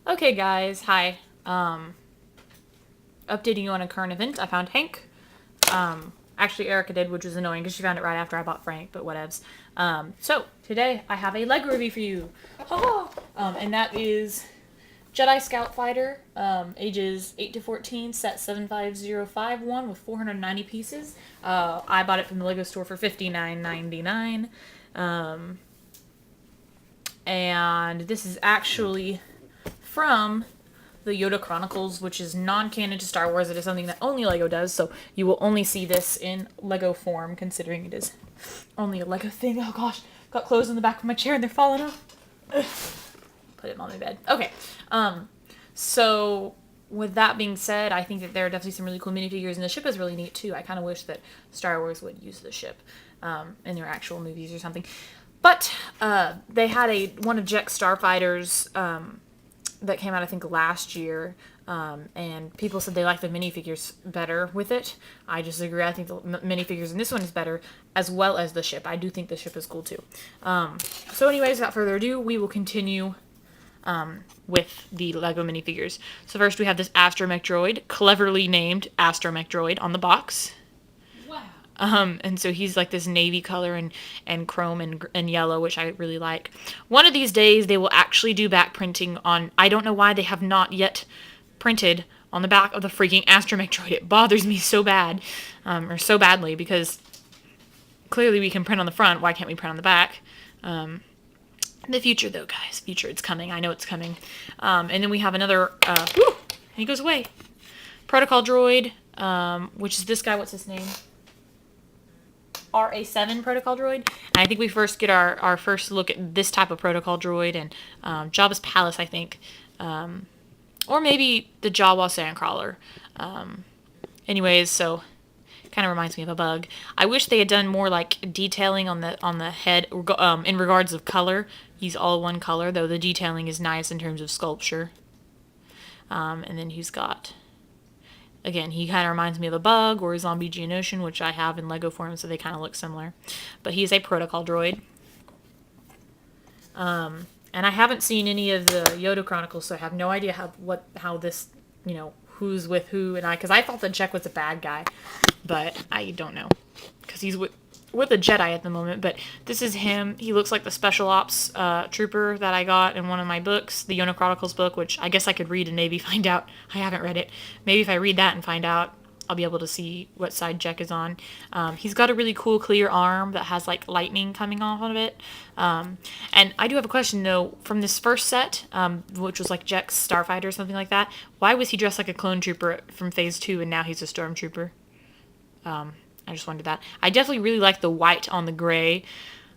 Okay, guys, hi. Updating you on a current event. I found Hank. Actually, Erica did, which was annoying because she found it right after I bought Frank, but whatevs. So, today I have a Lego review for you. And that is Jedi Scout Fighter, ages 8 to 14, set 75051 with 490 pieces. I bought it from the Lego store for $59.99. And this is actually from the Yoda Chronicles, which is non-canon to Star Wars. It is something that only Lego does, so you will only see this in Lego form, considering it is only a Lego thing. Oh gosh, got clothes in the back of my chair and they're falling off. Put it on my bed. Okay, so with that being said, I think that there are definitely some really cool minifigures, and the ship is really neat too. I kind of wish that Star Wars would use the ship in their actual movies or something. But they had one of Jack's Starfighters that came out, I think, last year, and people said they liked the minifigures better with it. I disagree. I think the minifigures in this one is better, as well as the ship. I do think the ship is cool too. So anyways, without further ado, we will continue with the Lego minifigures. So first we have this Astromech droid, cleverly named Astromech droid on the box. And so he's like this navy color and chrome and yellow, which I really like. One of these days they will actually do back printing on, I don't know why they have not yet printed on the back of the freaking Astromech droid. It bothers me so bad, or so badly, because clearly we can print on the front. Why can't we print on the back? The future though, guys, future, it's coming. I know it's coming. And then we have another, and he goes away. Protocol droid, which is this guy, what's his name? RA7 protocol droid. And I think we first get our first look at this type of protocol droid and Jabba's palace, I think. Or maybe the Jawa Sandcrawler. Anyways, so kind of reminds me of a bug. I wish they had done more like detailing on the head in regards of color. He's all one color, though the detailing is nice in terms of sculpture. And then he's got, again, he kind of reminds me of a bug or a zombie Geonosian, which I have in Lego form, so they kind of look similar. But he is a protocol droid. And I haven't seen any of the Yoda Chronicles, so I have no idea how this, who's with who, because I thought that Jack was a bad guy, but I don't know, because he's with a Jedi at the moment. But this is him. He looks like the special ops trooper that I got in one of my books, the Yoda Chronicles book, which I guess I could read and maybe find out. I haven't read it. Maybe if I read that and find out, I'll be able to see what side Jack is on. He's got a really cool clear arm that has like lightning coming off of it. And I do have a question though, from this first set, which was like Jack's Starfighter or something like that, why was he dressed like a clone trooper from phase 2 and now he's a stormtrooper? I just wondered that. I definitely really like the white on the gray.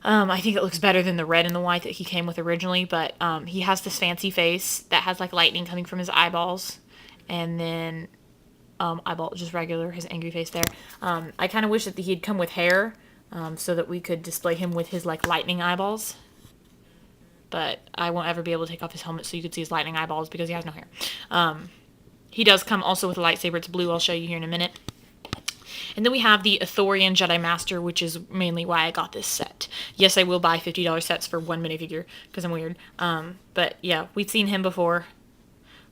I think it looks better than the red and the white that he came with originally, but he has this fancy face that has like lightning coming from his eyeballs. And then eyeball, just regular, his angry face there. I kind of wish that he'd come with hair so that we could display him with his like lightning eyeballs. But I won't ever be able to take off his helmet so you could see his lightning eyeballs because he has no hair. He does come also with a lightsaber. It's blue. I'll show you here in a minute. And then we have the Ithorian Jedi Master, which is mainly why I got this set. Yes, I will buy $50 sets for one minifigure, because I'm weird. But yeah, we've seen him before.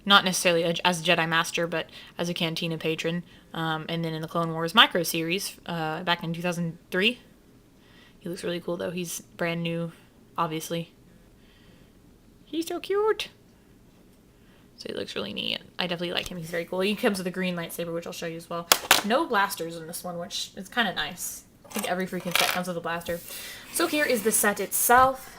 Not necessarily as a Jedi Master, but as a Cantina patron. And then in the Clone Wars Micro Series, back in 2003. He looks really cool, though. He's brand new, obviously. He's so cute. So he looks really neat. I definitely like him. He's very cool. He comes with a green lightsaber, which I'll show you as well. No blasters in this one, which is kind of nice. I think every freaking set comes with a blaster. So here is the set itself.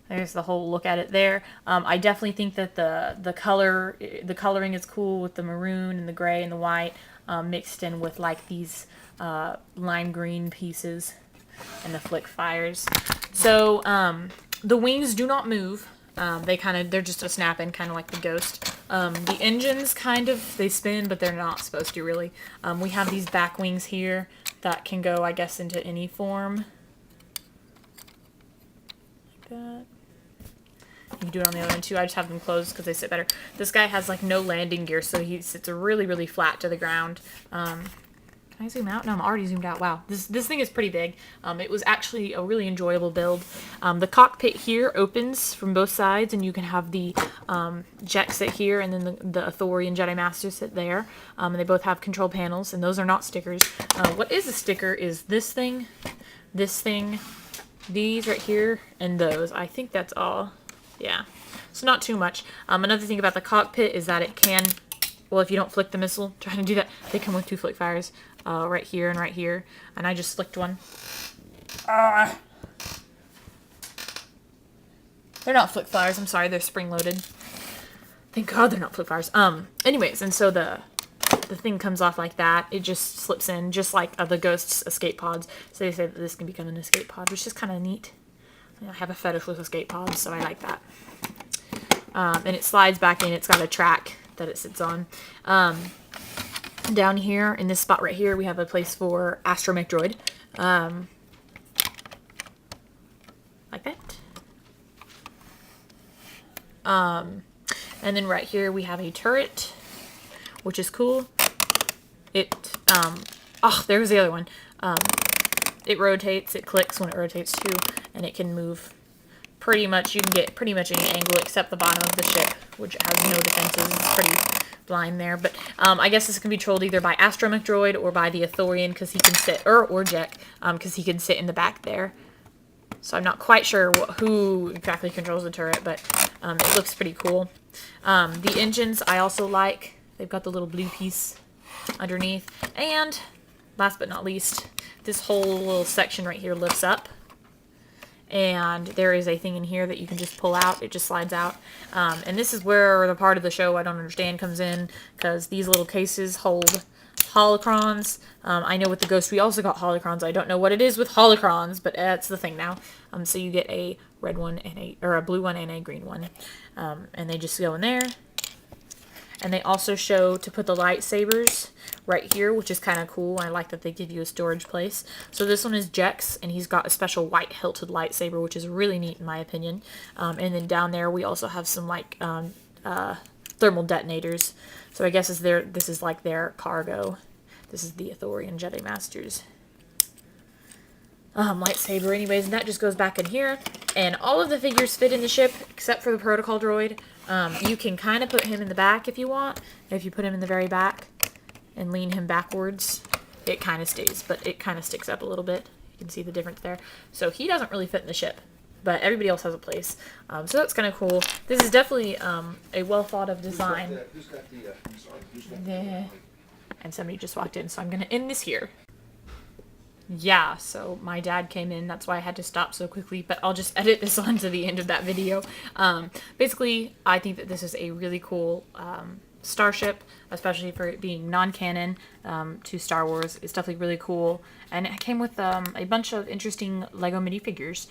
There's the whole look at it there. I definitely think that the coloring is cool with the maroon and the gray and the white mixed in with like these lime green pieces and the flick fires. So the wings do not move. They're just a snap-in, kind of like the Ghost. The engines they spin, but they're not supposed to really. We have these back wings here that can go, I guess, into any form. Like that. You can do it on the other one too. I just have them closed because they sit better. This guy has like no landing gear, so he sits really, really flat to the ground. Can Can I zoom out? No, I'm already zoomed out. Wow, this thing is pretty big. It was actually a really enjoyable build. The cockpit here opens from both sides, and you can have the Jet sit here, and then the Ithorian Jedi Master sit there. And they both have control panels, and those are not stickers. What is a sticker is this thing, these right here, and those. I think that's all. Yeah, so not too much. Another thing about the cockpit is that it can, well, if you don't flick the missile, trying to do that, they come with 2 flick fires, right here and right here, and I just flicked one. They're not flick fires, I'm sorry, they're spring-loaded. Thank God they're not flick fires. Anyways, and so the thing comes off like that. It just slips in, just like the Ghost's escape pods. So they say that this can become an escape pod, which is kind of neat. I have a fetish with escape pods, so I like that. And it slides back in. It's got a track that it sits on. Down here, in this spot right here, we have a place for astromech droid. Like that. And then right here, we have a turret, which is cool. There's the other one. It rotates, it clicks when it rotates too, and it can move pretty much, you can get pretty much any angle except the bottom of the ship, which has no defenses. It's pretty blind there, but I guess this can be controlled either by astromech droid or by the Ithorian, because he can sit, or Jack, because he can sit in the back there. So I'm not quite sure who exactly controls the turret, but it looks pretty cool. The engines I also like. They've got the little blue piece underneath. And last but not least, this whole little section right here lifts up. And there is a thing in here that you can just pull out. It just slides out. And this is where the part of the show I don't understand comes in, because these little cases hold holocrons. I know with the Ghost we also got holocrons. I don't know what it is with holocrons, but that's the thing now. So you get a red one and a blue one and a green one. And they just go in there. And they also show to put the lightsabers right here, which is kind of cool. I like that they give you a storage place. So this one is Jex, and he's got a special white hilted lightsaber, which is really neat in my opinion. And then down there we also have some like thermal detonators. So I guess this is like their cargo. This is the Ithorian Jedi Masters lightsaber anyways, and that just goes back in here. And all of the figures fit in the ship except for the protocol droid. You can kind of put him in the back if you want. If you put him in the very back and lean him backwards, it kind of stays, but it kind of sticks up a little bit. You can see the difference there. So he doesn't really fit in the ship, but everybody else has a place. So that's kind of cool. This is definitely a well thought of design. And somebody just walked in, so I'm going to end this here. Yeah, so my dad came in, that's why I had to stop so quickly, but I'll just edit this on to the end of that video. Basically, I think that this is a really cool starship, especially for it being non-canon to Star Wars. It's definitely really cool, and it came with a bunch of interesting Lego minifigures.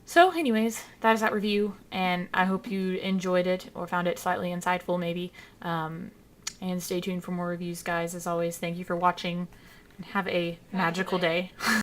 So anyways, that is that review, and I hope you enjoyed it, or found it slightly insightful maybe. And stay tuned for more reviews, guys. As always, thank you for watching, and have a magical day.